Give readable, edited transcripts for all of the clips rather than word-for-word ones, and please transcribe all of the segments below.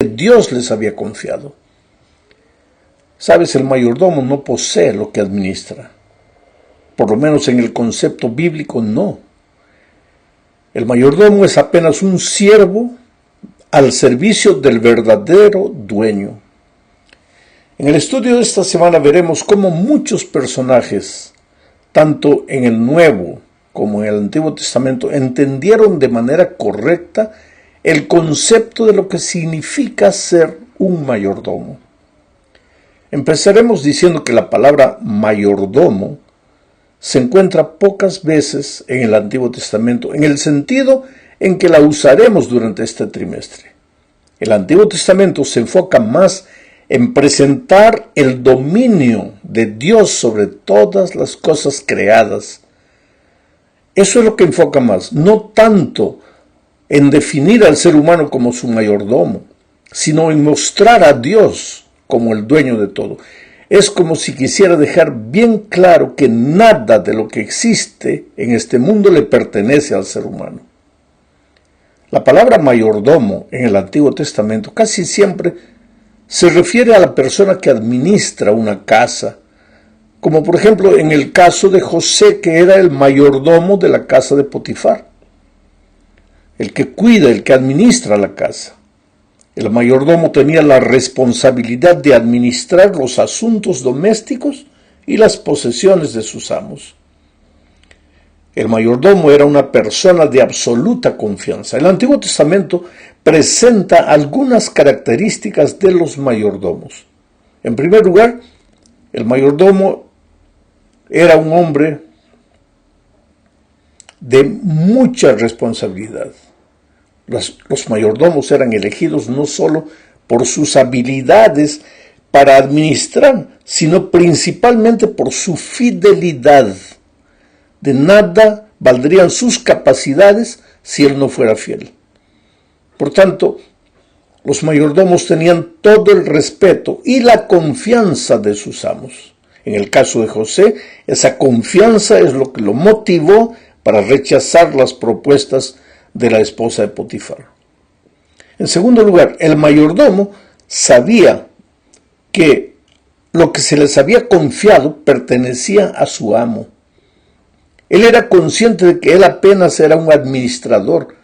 Dios les había confiado. Sabes, el mayordomo no posee lo que administra. Por lo menos en el concepto bíblico, no. El mayordomo es apenas un siervo al servicio del verdadero dueño. En el estudio de esta semana veremos cómo muchos personajes, tanto en el Nuevo como en el Antiguo Testamento, entendieron de manera correcta el concepto de lo que significa ser un mayordomo. Empezaremos diciendo que la palabra mayordomo se encuentra pocas veces en el Antiguo Testamento, en el sentido en que la usaremos durante este trimestre. El Antiguo Testamento se enfoca más en presentar el dominio de Dios sobre todas las cosas creadas. Eso es lo que enfoca más, no tanto en definir al ser humano como su mayordomo, sino en mostrar a Dios como el dueño de todo. Es como si quisiera dejar bien claro que nada de lo que existe en este mundo le pertenece al ser humano. La palabra mayordomo en el Antiguo Testamento casi siempre se refiere a la persona que administra una casa, como por ejemplo en el caso de José, que era el mayordomo de la casa de Potifar, el que cuida, el que administra la casa. El mayordomo tenía la responsabilidad de administrar los asuntos domésticos y las posesiones de sus amos. El mayordomo era una persona de absoluta confianza. El Antiguo Testamento presenta algunas características de los mayordomos. En primer lugar, el mayordomo era un hombre de mucha responsabilidad. Los mayordomos eran elegidos no solo por sus habilidades para administrar, sino principalmente por su fidelidad. De nada valdrían sus capacidades si él no fuera fiel. Por tanto, los mayordomos tenían todo el respeto y la confianza de sus amos. En el caso de José, esa confianza es lo que lo motivó para rechazar las propuestas de la esposa de Potifar. En segundo lugar, el mayordomo sabía que lo que se les había confiado pertenecía a su amo. Él era consciente de que él apenas era un administrador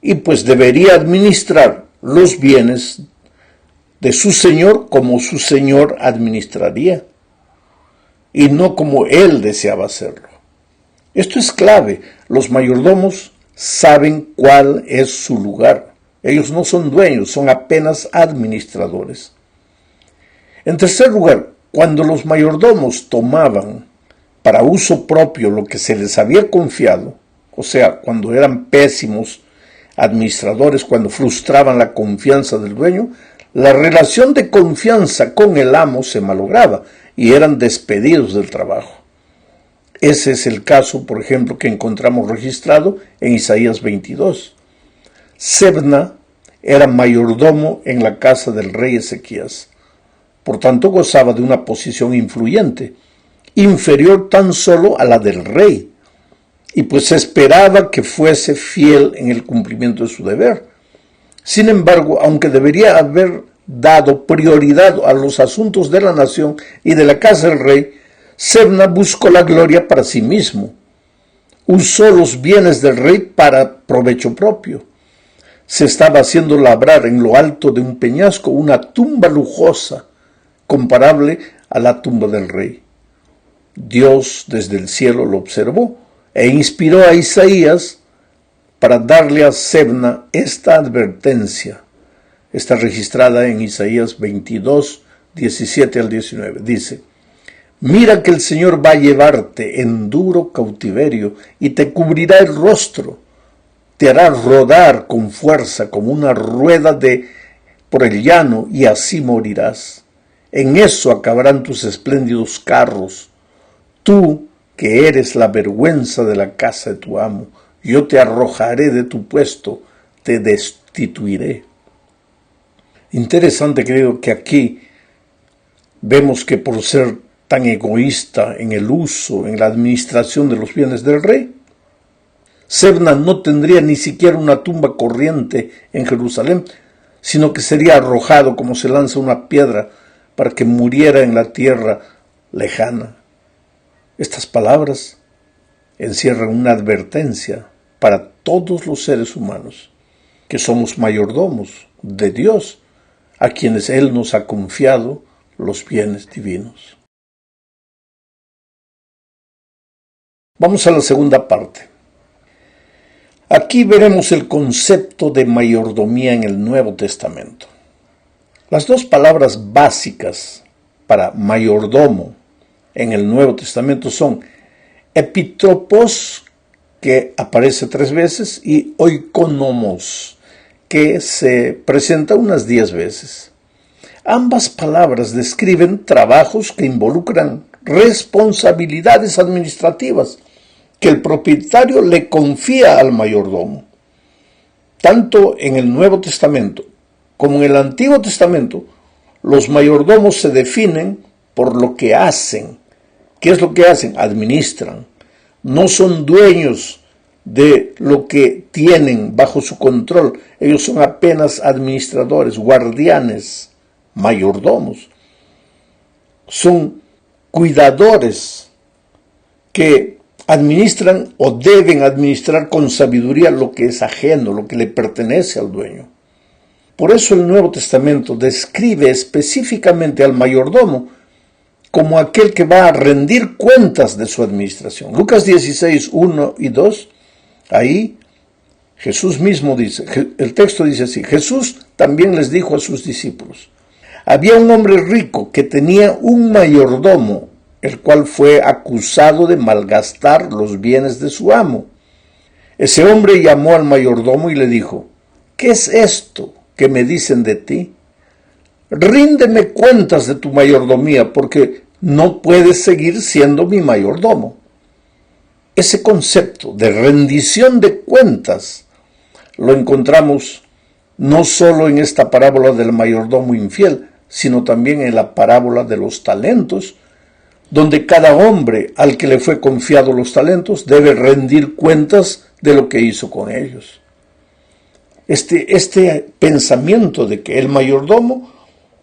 y pues debería administrar los bienes de su señor como su señor administraría y no como él deseaba hacerlo. Esto es clave. Los mayordomos saben cuál es su lugar. Ellos no son dueños, son apenas administradores. En tercer lugar, cuando los mayordomos tomaban para uso propio lo que se les había confiado, o sea, cuando eran pésimos administradores, cuando frustraban la confianza del dueño, la relación de confianza con el amo se malograba y eran despedidos del trabajo. Ese es el caso, por ejemplo, que encontramos registrado en Isaías 22. Sebna era mayordomo en la casa del rey Ezequías. Por tanto, gozaba de una posición influyente, inferior tan solo a la del rey, y pues se esperaba que fuese fiel en el cumplimiento de su deber. Sin embargo, aunque debería haber dado prioridad a los asuntos de la nación y de la casa del rey, Sebna buscó la gloria para sí mismo. Usó los bienes del rey para provecho propio. Se estaba haciendo labrar en lo alto de un peñasco una tumba lujosa, comparable a la tumba del rey. Dios desde el cielo lo observó e inspiró a Isaías para darle a Sebna esta advertencia. Está registrada en Isaías 22, 17 al 19. Dice: mira que el Señor va a llevarte en duro cautiverio y te cubrirá el rostro, te hará rodar con fuerza como una rueda por el llano y así morirás. En eso acabarán tus espléndidos carros. Tú, que eres la vergüenza de la casa de tu amo, yo te arrojaré de tu puesto, te destituiré. Interesante, creo, que aquí vemos que por ser tan egoísta en el uso, en la administración de los bienes del rey, Sebna no tendría ni siquiera una tumba corriente en Jerusalén, sino que sería arrojado como se lanza una piedra para que muriera en la tierra lejana. Estas palabras encierran una advertencia para todos los seres humanos, que somos mayordomos de Dios, a quienes Él nos ha confiado los bienes divinos. Vamos a la segunda parte. Aquí veremos el concepto de mayordomía en el Nuevo Testamento. Las dos palabras básicas para mayordomo en el Nuevo Testamento son epitropos, que aparece 3 veces, y oikonomos, que se presenta unas 10 veces. Ambas palabras describen trabajos que involucran responsabilidades administrativas que el propietario le confía al mayordomo. Tanto en el Nuevo Testamento como en el Antiguo Testamento, los mayordomos se definen por lo que hacen. ¿Qué es lo que hacen? Administran. No son dueños de lo que tienen bajo su control. Ellos son apenas administradores, guardianes, mayordomos. Son cuidadores que administran o deben administrar con sabiduría lo que es ajeno, lo que le pertenece al dueño. Por eso el Nuevo Testamento describe específicamente al mayordomo como aquel que va a rendir cuentas de su administración. Lucas 16, 1 y 2, ahí Jesús mismo dice, el texto dice así: Jesús también les dijo a sus discípulos: había un hombre rico que tenía un mayordomo, el cual fue acusado de malgastar los bienes de su amo. Ese hombre llamó al mayordomo y le dijo: ¿qué es esto que me dicen de ti? Ríndeme cuentas de tu mayordomía, porque no puedes seguir siendo mi mayordomo. Ese concepto de rendición de cuentas lo encontramos no solo en esta parábola del mayordomo infiel, sino también en la parábola de los talentos, donde cada hombre al que le fue confiado los talentos debe rendir cuentas de lo que hizo con ellos. Este pensamiento de que el mayordomo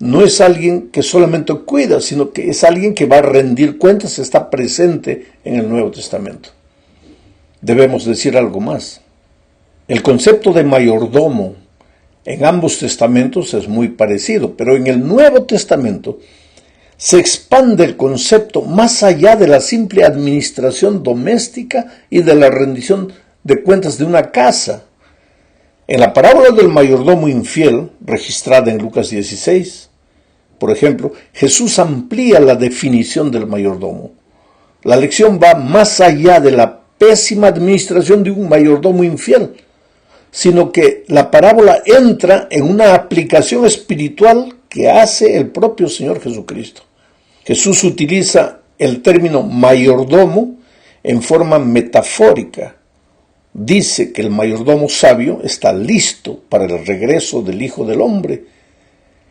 no es alguien que solamente cuida, sino que es alguien que va a rendir cuentas, está presente en el Nuevo Testamento. Debemos decir algo más. El concepto de mayordomo en ambos testamentos es muy parecido, pero en el Nuevo Testamento se expande el concepto más allá de la simple administración doméstica y de la rendición de cuentas de una casa. En la parábola del mayordomo infiel, registrada en Lucas 16, por ejemplo, Jesús amplía la definición del mayordomo. La lección va más allá de la pésima administración de un mayordomo infiel, sino que la parábola entra en una aplicación espiritual que hace el propio Señor Jesucristo. Jesús utiliza el término mayordomo en forma metafórica. Dice que el mayordomo sabio está listo para el regreso del Hijo del Hombre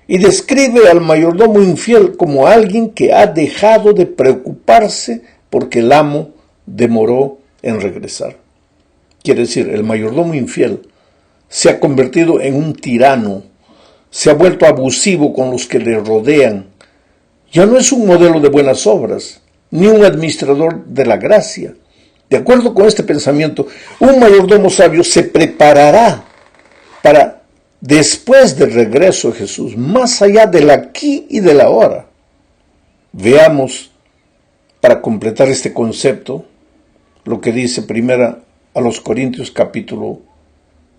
y describe al mayordomo infiel como alguien que ha dejado de preocuparse porque el amo demoró en regresar. Quiere decir, el mayordomo infiel se ha convertido en un tirano, se ha vuelto abusivo con los que le rodean. Ya no es un modelo de buenas obras, ni un administrador de la gracia. De acuerdo con este pensamiento, un mayordomo sabio se preparará para, después del regreso de Jesús, más allá del aquí y del ahora. Veamos, para completar este concepto, lo que dice primera a los Corintios capítulo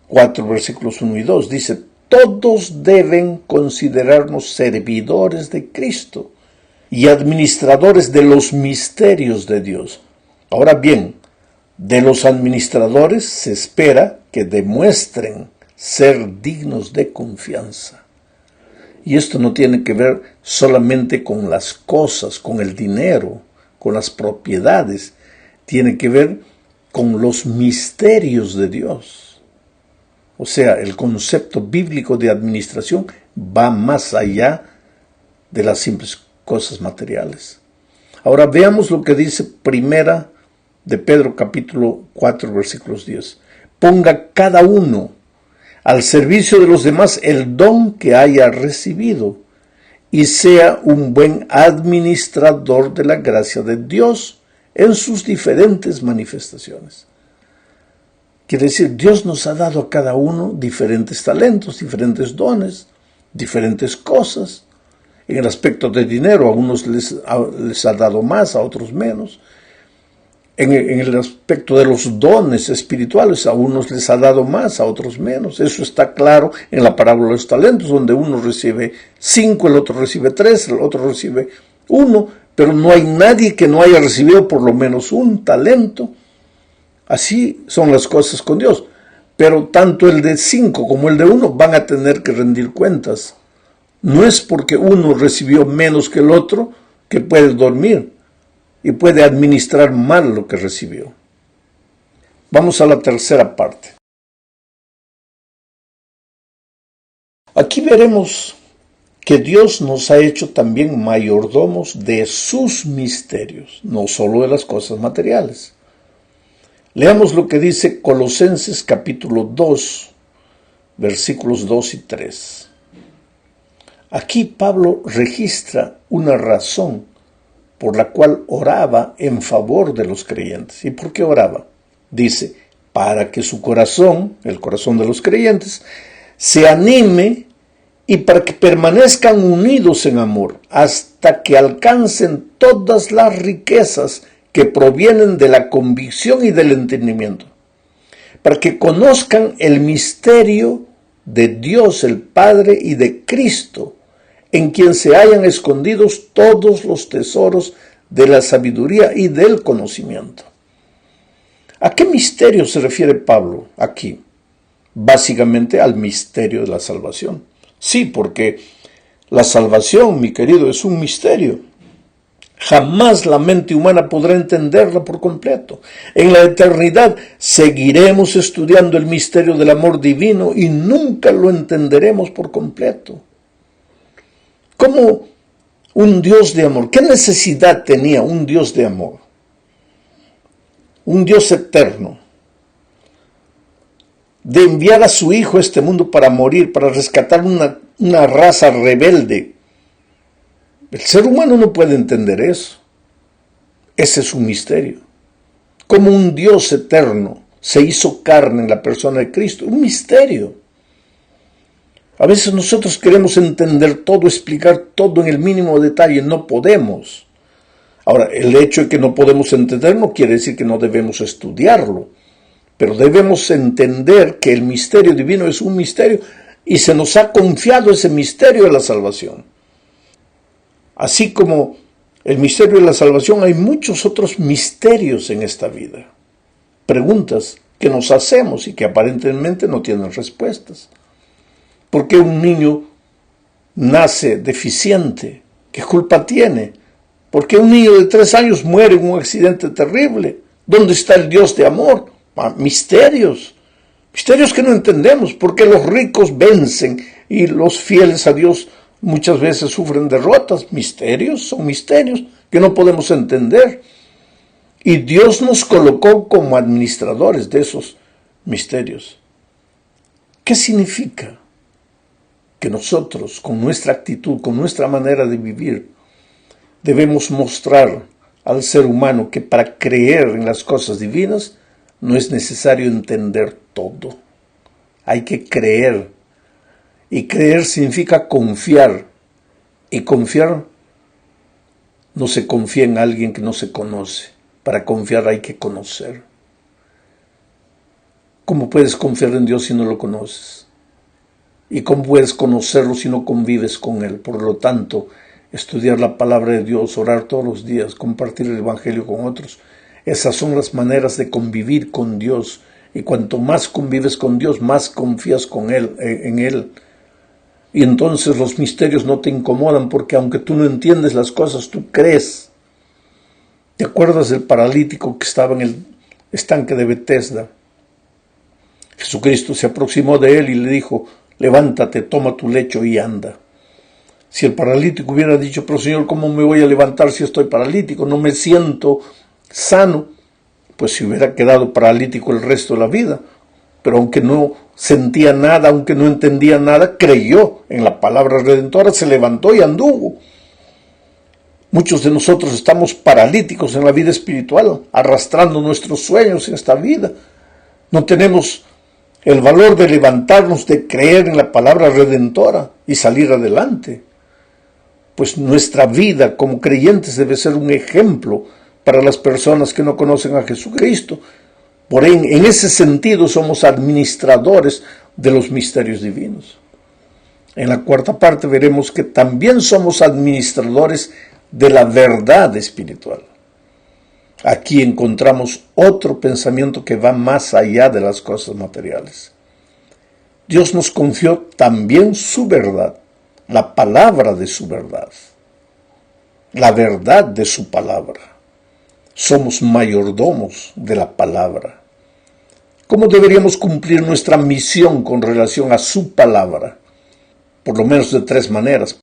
4, versículos 1 y 2. Dice: todos deben considerarnos servidores de Cristo y administradores de los misterios de Dios. Ahora bien, de los administradores se espera que demuestren ser dignos de confianza. Y esto no tiene que ver solamente con las cosas, con el dinero, con las propiedades. Tiene que ver con los misterios de Dios. O sea, el concepto bíblico de administración va más allá de las simples cosas materiales. Ahora veamos lo que dice primera de Pedro capítulo 4 versículos 10. Ponga cada uno al servicio de los demás el don que haya recibido y sea un buen administrador de la gracia de Dios en sus diferentes manifestaciones. Quiere decir, Dios nos ha dado a cada uno diferentes talentos, diferentes dones, diferentes cosas. En el aspecto de dinero, a unos les ha dado más, a otros menos. En el aspecto de los dones espirituales, a unos les ha dado más, a otros menos. Eso está claro en la parábola de los talentos, donde uno recibe 5, el otro recibe 3, el otro recibe 1, pero no hay nadie que no haya recibido por lo menos un talento. Así son las cosas con Dios. Pero tanto el de 5 como el de 1 van a tener que rendir cuentas. No es porque uno recibió menos que el otro que puede dormir y puede administrar mal lo que recibió. Vamos a la tercera parte. Aquí veremos que Dios nos ha hecho también mayordomos de sus misterios, no solo de las cosas materiales. Leamos lo que dice Colosenses capítulo 2, versículos 2 y 3. Aquí Pablo registra una razón por la cual oraba en favor de los creyentes. ¿Y por qué oraba? Dice, para que su corazón, el corazón de los creyentes, se anime y para que permanezcan unidos en amor hasta que alcancen todas las riquezas que provienen de la convicción y del entendimiento, para que conozcan el misterio de Dios el Padre y de Cristo, en quien se hallan escondidos todos los tesoros de la sabiduría y del conocimiento. ¿A qué misterio se refiere Pablo aquí? Básicamente al misterio de la salvación. Sí, porque la salvación, mi querido, es un misterio. Jamás la mente humana podrá entenderla por completo. En la eternidad seguiremos estudiando el misterio del amor divino y nunca lo entenderemos por completo. ¿Cómo un Dios de amor? ¿Qué necesidad tenía un Dios de amor? Un Dios eterno, de enviar a su Hijo a este mundo para morir, para rescatar una raza rebelde. El ser humano no puede entender eso. Ese es un misterio. Como un Dios eterno se hizo carne en la persona de Cristo. Un misterio. A veces nosotros queremos entender todo, explicar todo en el mínimo detalle. No podemos. Ahora, el hecho de que no podemos entender no quiere decir que no debemos estudiarlo. Pero debemos entender que el misterio divino es un misterio y se nos ha confiado ese misterio de la salvación. Así como el misterio de la salvación, hay muchos otros misterios en esta vida. Preguntas que nos hacemos y que aparentemente no tienen respuestas. ¿Por qué un niño nace deficiente? ¿Qué culpa tiene? ¿Por qué un niño de 3 años muere en un accidente terrible? ¿Dónde está el Dios de amor? Misterios que no entendemos. ¿Por qué los ricos vencen y los fieles a Dios muchas veces sufren derrotas? Son misterios que no podemos entender. Y Dios nos colocó como administradores de esos misterios. ¿Qué significa? Que nosotros, con nuestra actitud, con nuestra manera de vivir, debemos mostrar al ser humano que para creer en las cosas divinas no es necesario entender todo. Hay que creer. Y creer significa confiar. Y confiar no se confía en alguien que no se conoce. Para confiar hay que conocer. ¿Cómo puedes confiar en Dios si no lo conoces? ¿Y cómo puedes conocerlo si no convives con Él? Por lo tanto, estudiar la palabra de Dios, orar todos los días, compartir el Evangelio con otros. Esas son las maneras de convivir con Dios. Y cuanto más convives con Dios, más confías en Él. Y entonces los misterios no te incomodan porque aunque tú no entiendes las cosas, tú crees. ¿Te acuerdas del paralítico que estaba en el estanque de Betesda? Jesucristo se aproximó de él y le dijo, levántate, toma tu lecho y anda. Si el paralítico hubiera dicho, pero Señor, ¿cómo me voy a levantar si estoy paralítico? No me siento sano. Pues se hubiera quedado paralítico el resto de la vida. pero aunque no sentía nada, aunque no entendía nada, creyó en la palabra redentora, se levantó y anduvo. Muchos de nosotros estamos paralíticos en la vida espiritual, arrastrando nuestros sueños en esta vida. No tenemos el valor de levantarnos, de creer en la palabra redentora y salir adelante. Pues nuestra vida como creyentes debe ser un ejemplo para las personas que no conocen a Jesucristo. Por en ese sentido somos administradores de los misterios divinos. En la cuarta parte veremos que también somos administradores de la verdad espiritual. Aquí encontramos otro pensamiento que va más allá de las cosas materiales. Dios nos confió también su verdad, la palabra de su verdad, la verdad de su palabra. Somos mayordomos de la palabra. ¿Cómo deberíamos cumplir nuestra misión con relación a su palabra? Por lo menos de 3 maneras.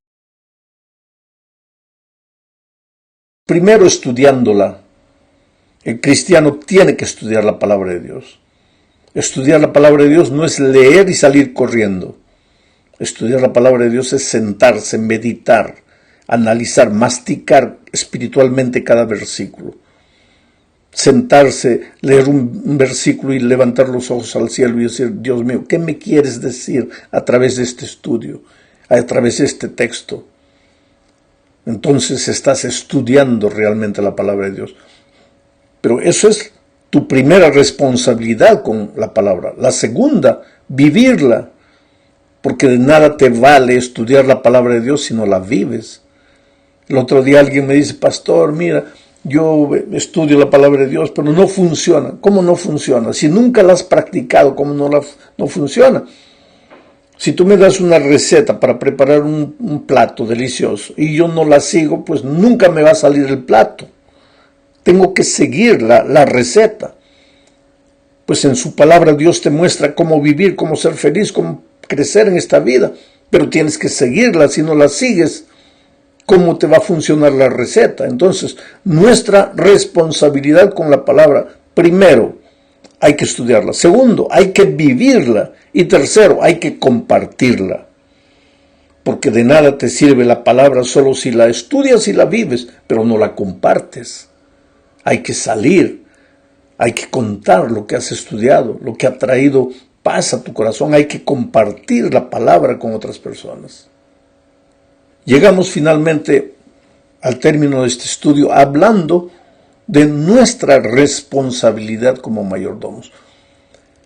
Primero, estudiándola. El cristiano tiene que estudiar la palabra de Dios. Estudiar la palabra de Dios no es leer y salir corriendo. Estudiar la palabra de Dios es sentarse, meditar, analizar, masticar espiritualmente cada versículo. Sentarse, leer un versículo y levantar los ojos al cielo y decir, Dios mío, ¿qué me quieres decir a través de este estudio, a través de este texto? Entonces estás estudiando realmente la palabra de Dios. Pero eso es tu primera responsabilidad con la palabra. La segunda, vivirla. Porque de nada te vale estudiar la palabra de Dios si no la vives. El otro día alguien me dice, pastor, mira, yo estudio la palabra de Dios, pero no funciona. ¿Cómo no funciona? Si nunca la has practicado, ¿cómo no funciona? Si tú me das una receta para preparar un plato delicioso y yo no la sigo, pues nunca me va a salir el plato. Tengo que seguir la receta. Pues en su palabra Dios te muestra cómo vivir, cómo ser feliz, cómo crecer en esta vida. Pero tienes que seguirla. Si no la sigues, ¿cómo te va a funcionar la receta? Entonces, nuestra responsabilidad con la palabra, primero, hay que estudiarla. Segundo, hay que vivirla. Y tercero, hay que compartirla. Porque de nada te sirve la palabra solo si la estudias y la vives, pero no la compartes. Hay que salir, hay que contar lo que has estudiado, lo que ha traído paz a tu corazón. Hay que compartir la palabra con otras personas. Llegamos finalmente al término de este estudio hablando de nuestra responsabilidad como mayordomos.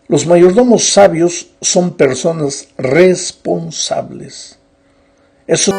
Los mayordomos sabios son personas responsables. Eso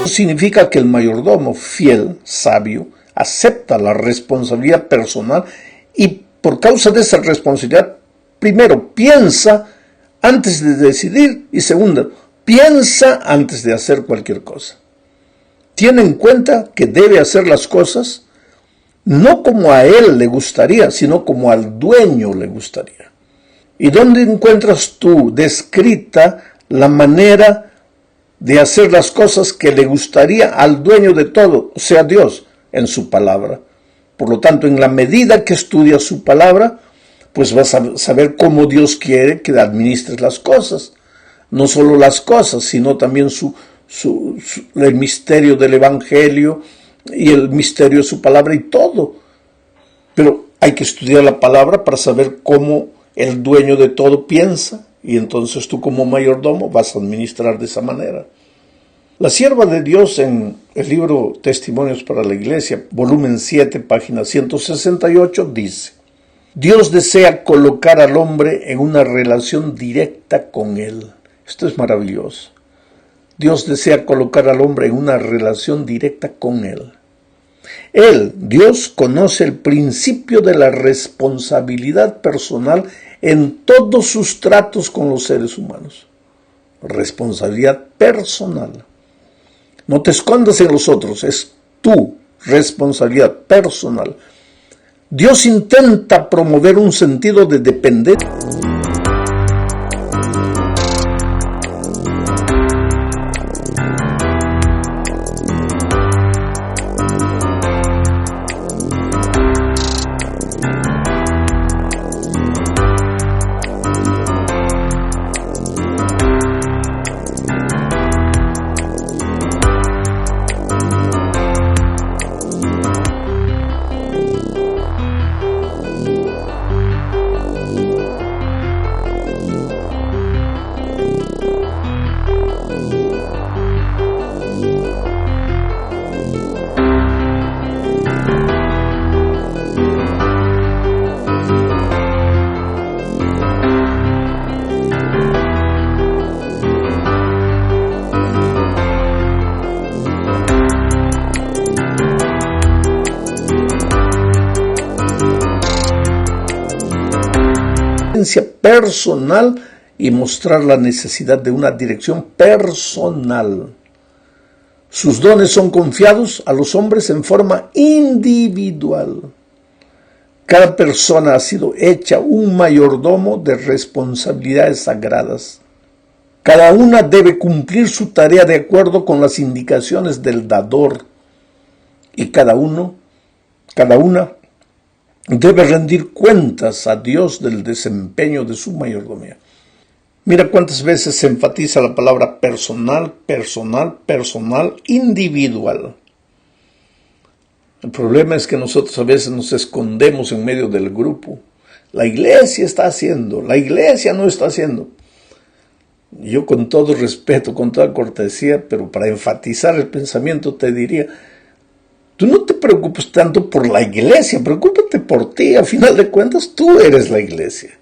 significa que el mayordomo fiel, sabio, acepta la responsabilidad personal y por causa de esa responsabilidad, primero, piensa antes de decidir y segundo, piensa antes de hacer cualquier cosa. Tiene en cuenta que debe hacer las cosas no como a él le gustaría, sino como al dueño le gustaría. ¿Y dónde encuentras tú descrita la manera de hacer las cosas que le gustaría al dueño de todo, o sea Dios, en su palabra? Por lo tanto, en la medida que estudias su palabra, pues vas a saber cómo Dios quiere que administres las cosas. No solo las cosas, sino también el misterio del Evangelio y el misterio de su palabra y todo. Pero hay que estudiar la palabra para saber cómo el dueño de todo piensa Y entonces tú como mayordomo vas a administrar de esa manera. La sierva de Dios en el libro Testimonios para la Iglesia, volumen 7, página 168, dice: Dios desea colocar al hombre en una relación directa con Él. Esto es maravilloso. Dios desea colocar al hombre en una relación directa con Él. Dios, conoce el principio de la responsabilidad personal en todos sus tratos con los seres humanos. Responsabilidad personal. No te escondas en los otros, es tu responsabilidad personal. Dios intenta promover un sentido de dependencia. Personal y mostrar la necesidad de una dirección personal. Sus dones son confiados a los hombres en forma individual. Cada persona ha sido hecha un mayordomo de responsabilidades sagradas. Cada una debe cumplir su tarea de acuerdo con las indicaciones del dador. Y cada una debe rendir cuentas a Dios del desempeño de su mayordomía. Mira cuántas veces se enfatiza la palabra personal, personal, personal, individual. El problema es que nosotros a veces nos escondemos en medio del grupo. La iglesia está haciendo, la iglesia no está haciendo. Yo con todo respeto, con toda cortesía, pero para enfatizar el pensamiento te diría: tú no te preocupes tanto por la iglesia, preocúpate por ti. A final de cuentas, tú eres la iglesia.